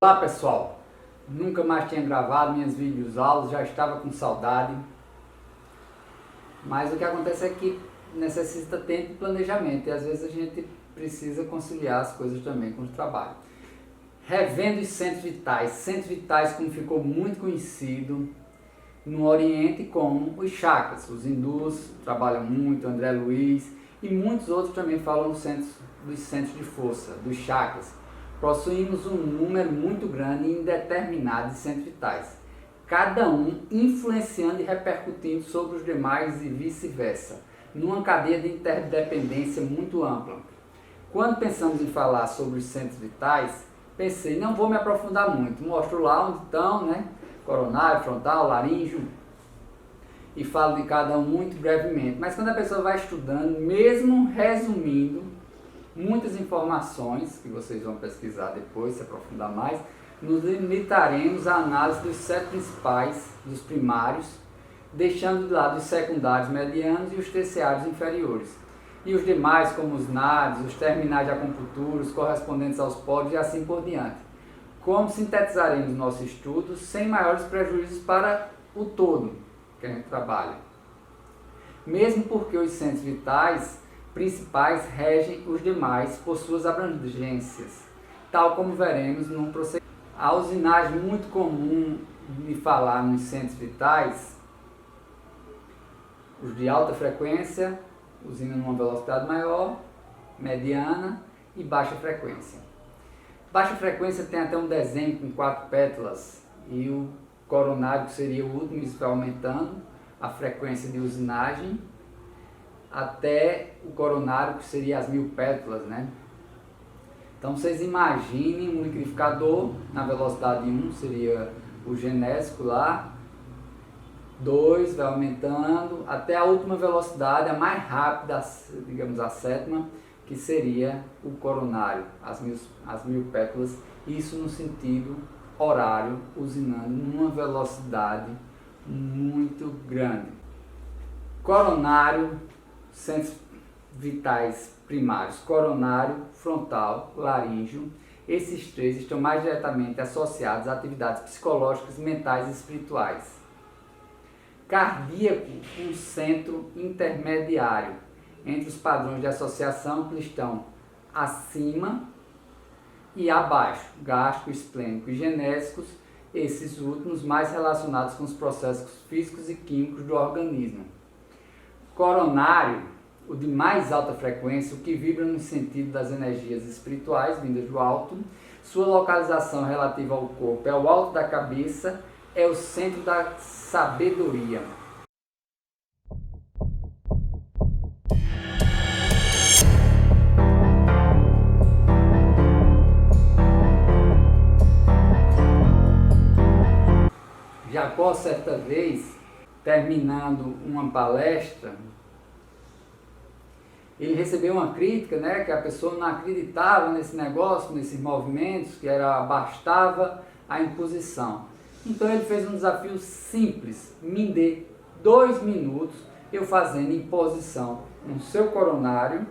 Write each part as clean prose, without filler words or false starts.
Olá pessoal, nunca mais tinha gravado minhas videoaulas, já estava com saudade, mas o que acontece é que necessita tempo e planejamento e às vezes a gente precisa conciliar as coisas também com o trabalho. Revendo os centros vitais como ficou muito conhecido no Oriente como os chakras. Os hindus trabalham muito, André Luiz e muitos outros também falam dos centros de força, dos chakras. Possuímos um número muito grande e indeterminado de centros vitais, cada um influenciando e repercutindo sobre os demais e vice-versa, numa cadeia de interdependência muito ampla. Quando pensamos em falar sobre os centros vitais, pensei, não vou me aprofundar muito, mostro lá onde estão, coronário, frontal, laríngeo, e falo de cada um muito brevemente. Mas quando a pessoa vai estudando, mesmo resumindo, muitas informações que vocês vão pesquisar depois, se aprofundar mais, nos limitaremos à análise dos 7 principais, dos primários, deixando de lado os secundários medianos e os terciários inferiores. E os demais, como os nádios, os terminais de acupuntura, os correspondentes aos pódios e assim por diante. Como sintetizaremos nosso estudo sem maiores prejuízos para o todo que a gente trabalha. Mesmo porque os centros vitais principais regem os demais por suas abrangências, tal como veremos num procedimento. A usinagem muito comum de falar nos centros vitais, os de alta frequência, usina numa velocidade maior, mediana e baixa frequência. Baixa frequência tem até um desenho com 4 pétalas e o coronário, que seria o último, isso vai aumentando a frequência de usinagem até o coronário, que seria as 1000 pétalas, Então vocês imaginem um liquidificador na velocidade 1, seria o genésico lá, 2 vai aumentando até a última velocidade, a mais rápida, digamos a 7ª, que seria o coronário, as 1000 pétalas, isso no sentido horário, usinando numa velocidade muito grande. Coronário, centros vitais primários, coronário, frontal, laríngeo, esses 3 estão mais diretamente associados a atividades psicológicas, mentais e espirituais. Cardíaco, um centro intermediário entre os padrões de associação que estão acima e abaixo, gástrico, esplênico e genésicos, esses últimos mais relacionados com os processos físicos e químicos do organismo. Coronário, o de mais alta frequência, o que vibra no sentido das energias espirituais vindas do alto. Sua localização relativa ao corpo é o alto da cabeça, é o centro da sabedoria. Jacó, certa vez, terminando uma palestra, ele recebeu uma crítica, que a pessoa não acreditava nesse negócio, nesses movimentos, que bastava a imposição. Então ele fez um desafio simples, me dê 2 minutos eu fazendo imposição no seu coronário,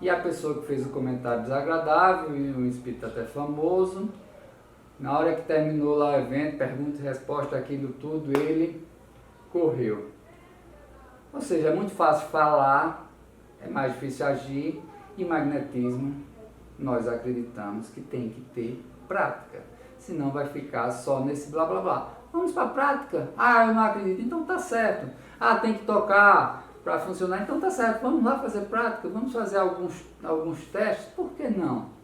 e a pessoa que fez o comentário desagradável, e um espírito até famoso, na hora que terminou lá o evento, pergunta e resposta, aquilo tudo, ele correu. Ou seja, é muito fácil falar, é mais difícil agir, e magnetismo nós acreditamos que tem que ter prática, senão vai ficar só nesse blá blá blá. Vamos para a prática? Eu não acredito, então tá certo. Tem que tocar para funcionar, então tá certo, vamos lá fazer prática, vamos fazer alguns testes, por que não?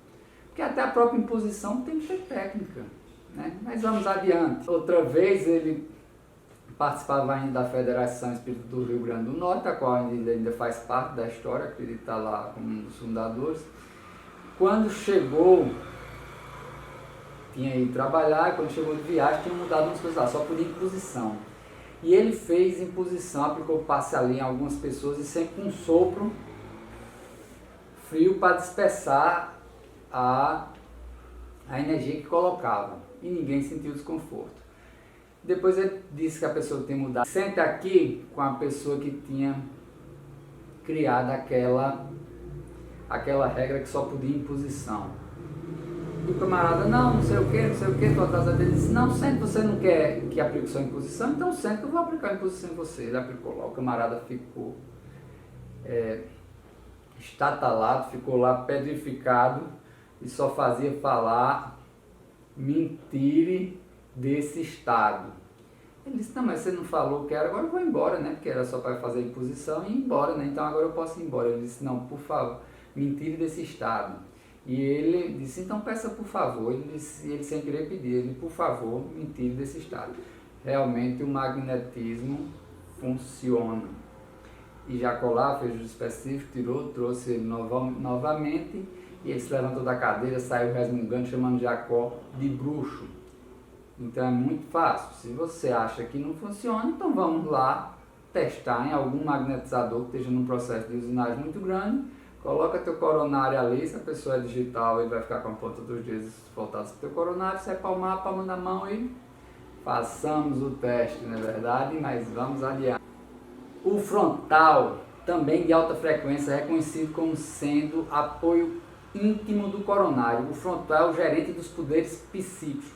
Porque até a própria imposição tem que ter técnica, Mas vamos adiante. Outra vez ele participava ainda da Federação Espírita do Rio Grande do Norte, a qual ainda faz parte da história, acredito estar lá como um dos fundadores. Quando chegou, tinha ido trabalhar, e quando chegou de viagem tinha mudado umas coisas lá, só por imposição. E ele fez imposição, aplicou passe ali em algumas pessoas e sempre com um sopro frio para dispersar a energia que colocava, e ninguém sentiu desconforto. Depois ele disse que a pessoa tinha mudado. Senta aqui com a pessoa que tinha criado aquela regra que só podia imposição. do camarada, não sei o que, estou atrasado. Ele disse, não, sente, você não quer que aplique sua imposição, então sente que eu vou aplicar a imposição em você. Ele aplicou lá, o camarada ficou estatalado, ficou lá petrificado e só fazia falar, mentire desse estado. Ele disse, não, mas você não falou que era, agora eu vou embora, né? Porque era só para fazer a imposição e ir embora, né? Então agora eu posso ir embora. Ele disse, não, por favor, mentire desse estado. E ele disse, então peça por favor. Ele disse, ele sem querer pedir, ele, por favor, mentire desse estado. Realmente o magnetismo funciona. E Jacó lá fez o específico, tirou, trouxe ele novamente, e ele se levantou da cadeira, saiu resmungando, chamando Jacó de bruxo. Então é muito fácil. Se você acha que não funciona, então vamos lá testar em algum magnetizador que esteja num processo de usinagem muito grande. Coloca teu coronário ali, se a pessoa é digital, ele vai ficar com a ponta dos dedos voltados para o teu coronário, você palmar a palma da mão e façamos o teste, não é verdade? Mas vamos adiante. O frontal, também de alta frequência, é reconhecido como sendo apoio íntimo do coronário. O frontal é o gerente dos poderes psíquicos,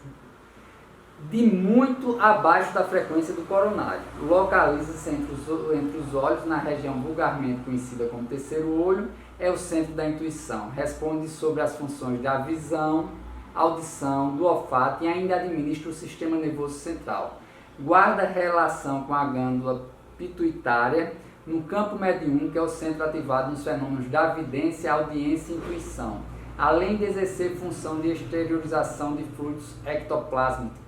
de muito abaixo da frequência do coronário. Localiza-se entre os olhos, na região vulgarmente conhecida como terceiro olho, é o centro da intuição. Responde sobre as funções da visão, audição, do olfato e ainda administra o sistema nervoso central. Guarda relação com a glândula pituitária no campo mediúnico, que é o centro ativado nos fenômenos da vidência, audiência e intuição, além de exercer função de exteriorização de fluidos ectoplásmicos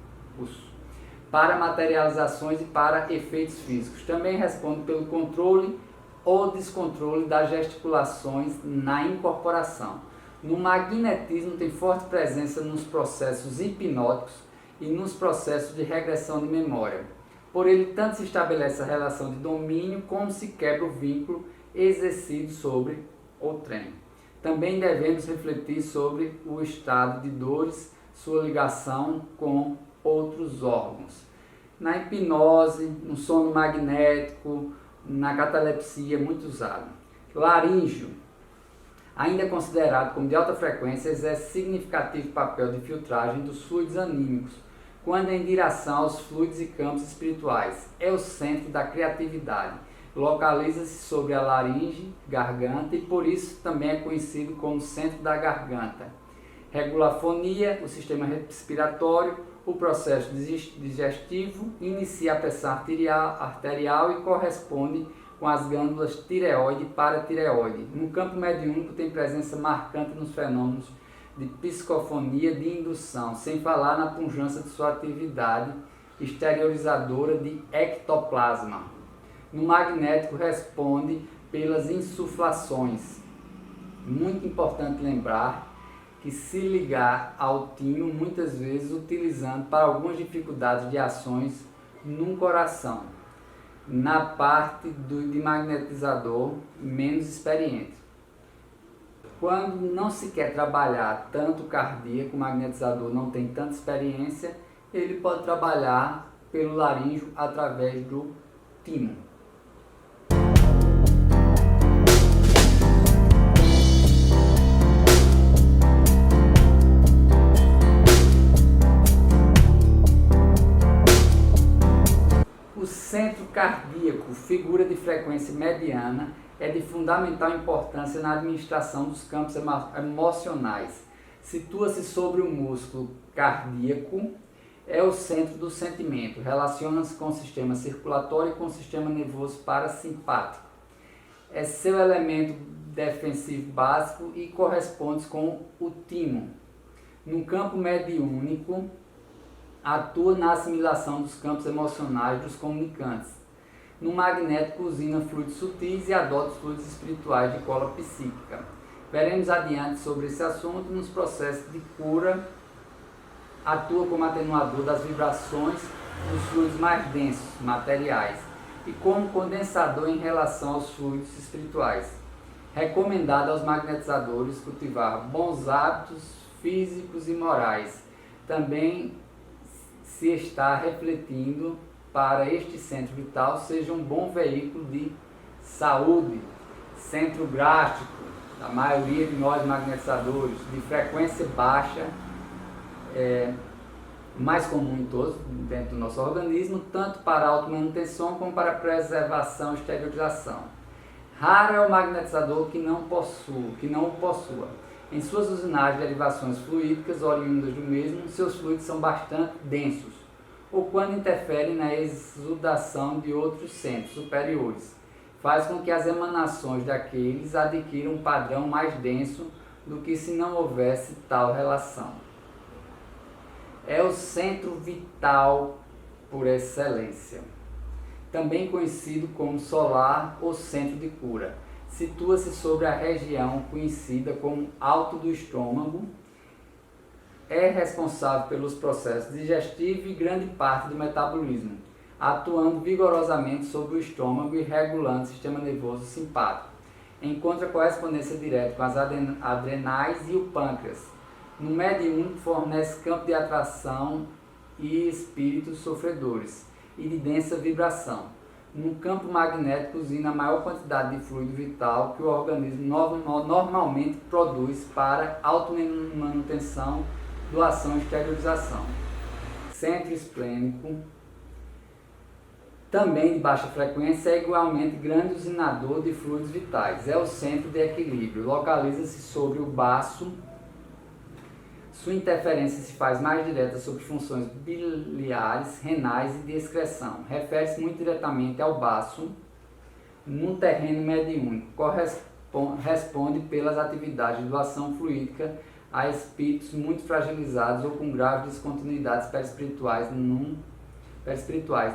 para materializações e para efeitos físicos. Também responde pelo controle ou descontrole das gesticulações na incorporação. No magnetismo tem forte presença nos processos hipnóticos e nos processos de regressão de memória. Por ele, tanto se estabelece a relação de domínio, como se quebra o vínculo exercido sobre o trem. Também devemos refletir sobre o estado de dores, sua ligação com outros órgãos. Na hipnose, no sono magnético, na catalepsia, muito usado. Laríngeo, ainda considerado como de alta frequência, exerce significativo papel de filtragem dos fluidos anímicos, quando em direção aos fluidos e campos espirituais. É o centro da criatividade. Localiza-se sobre a laringe, garganta, e por isso também é conhecido como centro da garganta. Regula a fonia, o sistema respiratório, o processo digestivo, inicia a pressão arterial e corresponde com as glândulas tireoide e paratireoide. No campo mediúnico tem presença marcante nos fenômenos de psicofonia de indução, sem falar na pujança de sua atividade exteriorizadora de ectoplasma. No magnético responde pelas insuflações. Muito importante lembrar que se ligar ao timo, muitas vezes utilizando para algumas dificuldades de ações no coração, na parte de magnetizador menos experiente. Quando não se quer trabalhar tanto cardíaco, o magnetizador não tem tanta experiência, ele pode trabalhar pelo laríngeo através do timo. O centro cardíaco, figura de frequência mediana, é de fundamental importância na administração dos campos emocionais. Situa-se sobre o músculo cardíaco, é o centro do sentimento, relaciona-se com o sistema circulatório e com o sistema nervoso parasimpático. É seu elemento defensivo básico e corresponde com o timo. No campo mediúnico, atua na assimilação dos campos emocionais dos comunicantes. No magnético, usina fluidos sutis e adota os fluidos espirituais de cola psíquica. Veremos adiante sobre esse assunto. Nos processos de cura, atua como atenuador das vibrações dos fluidos mais densos, materiais, e como condensador em relação aos fluidos espirituais. Recomendado aos magnetizadores cultivar bons hábitos físicos e morais. Também se está refletindo para este centro vital seja um bom veículo de saúde. Centro gástrico, a maioria de nós magnetizadores, de frequência baixa, mais comum em todos, dentro do nosso organismo, tanto para automanutenção como para preservação e esterilização. Raro é o magnetizador que não o possua. Em suas usinagens de derivações fluídicas oriundas do mesmo, seus fluidos são bastante densos, ou quando interferem na exudação de outros centros superiores, faz com que as emanações daqueles adquiram um padrão mais denso do que se não houvesse tal relação. É o centro vital por excelência, também conhecido como solar ou centro de cura. Situa-se sobre a região conhecida como alto do estômago, é responsável pelos processos digestivos e grande parte do metabolismo, atuando vigorosamente sobre o estômago e regulando o sistema nervoso simpático. Encontra correspondência direta com as adrenais e o pâncreas. No mediúnico fornece campo de atração e espíritos sofredores e de densa vibração. No campo magnético usina a maior quantidade de fluido vital que o organismo normalmente produz para automanutenção, doação e esterilização. Centro esplênico, também de baixa frequência, é igualmente grande usinador de fluidos vitais. É o centro de equilíbrio. Localiza-se sobre o baço. Sua interferência se faz mais direta sobre funções biliares, renais e de excreção. Refere-se muito diretamente ao baço no terreno mediúnico. Responde pelas atividades de doação fluídica a espíritos muito fragilizados ou com graves descontinuidades perispirituais.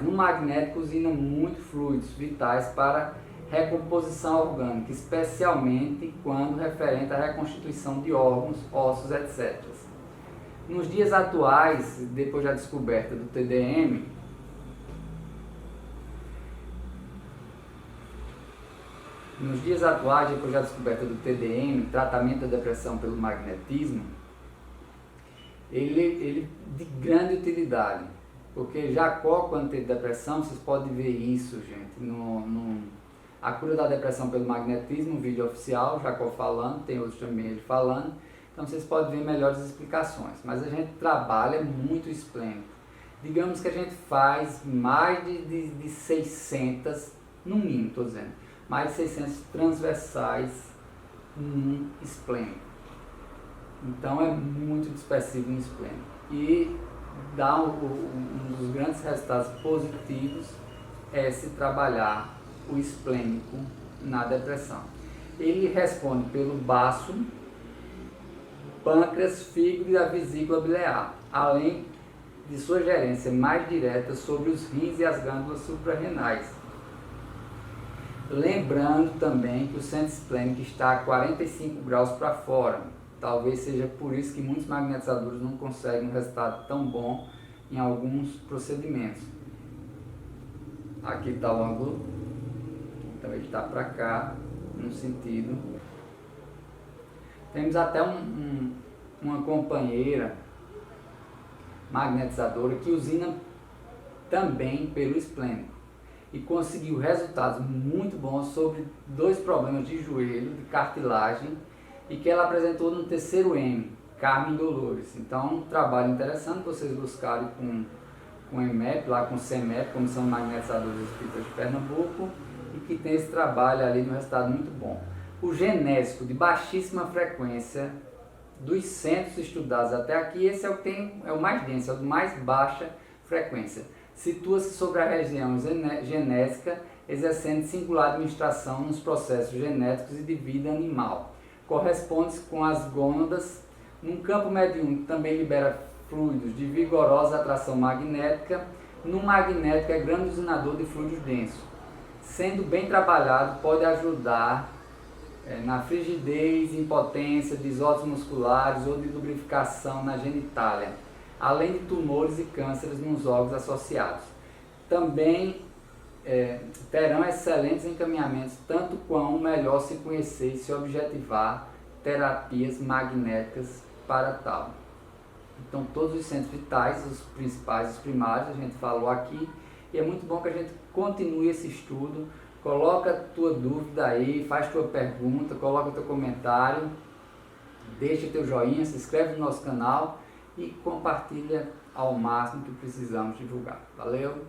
No magnético usina muito fluidos vitais para recomposição orgânica, especialmente quando referente à reconstituição de órgãos, ossos, etc. Nos dias atuais, depois da descoberta do TDM, tratamento da depressão pelo magnetismo, ele de grande utilidade, porque Jacó, quando teve depressão, vocês podem ver isso, gente, a cura da depressão pelo magnetismo, um vídeo oficial, Jacó falando, tem outros também ele falando, então vocês podem ver melhores explicações, mas a gente trabalha muito esplênico. Digamos que a gente faz mais de 600, no mínimo estou dizendo, mais de 600 transversais no esplênico. Então é muito dispersivo no esplênico. E dá um dos grandes resultados positivos é se trabalhar o esplênico na depressão. Ele responde pelo baço, pâncreas, fígado e a vesícula biliar, além de sua gerência mais direta sobre os rins e as glândulas suprarrenais. Lembrando também que o centro esplênico está a 45 graus para fora. Talvez seja por isso que muitos magnetizadores não conseguem um resultado tão bom em alguns procedimentos. Aqui está o ângulo, então ele está para cá, no sentido. Temos até uma companheira magnetizadora que usina também pelo esplênico e conseguiu resultados muito bons sobre 2 problemas de joelho, de cartilagem, e que ela apresentou no terceiro M, Carmen Dolores. Então, um trabalho interessante vocês buscarem com EMEP, lá com CEMEP, Comissão de Magnetizadores Espíritas de Pernambuco, e que tem esse trabalho ali no resultado muito bom. O genésico de baixíssima frequência dos centros estudados até aqui, esse é o mais denso, é o de mais baixa frequência. Situa-se sobre a região genésica, exercendo singular administração nos processos genéticos e de vida animal. Corresponde-se com as gônadas, num campo mediúnico também libera fluidos de vigorosa atração magnética. No magnético é grande usinador de fluidos densos. Sendo bem trabalhado, pode ajudar na frigidez, impotência, desordens musculares ou de lubrificação na genitália, além de tumores e cânceres nos órgãos associados. Também terão excelentes encaminhamentos, tanto quão melhor se conhecer e se objetivar terapias magnéticas para tal. Então, todos os centros vitais, os principais, os primários, a gente falou aqui, e é muito bom que a gente continue esse estudo. Coloca a tua dúvida aí, faz tua pergunta, coloca teu comentário, deixa teu joinha, se inscreve no nosso canal e compartilha ao máximo que precisamos divulgar. Valeu!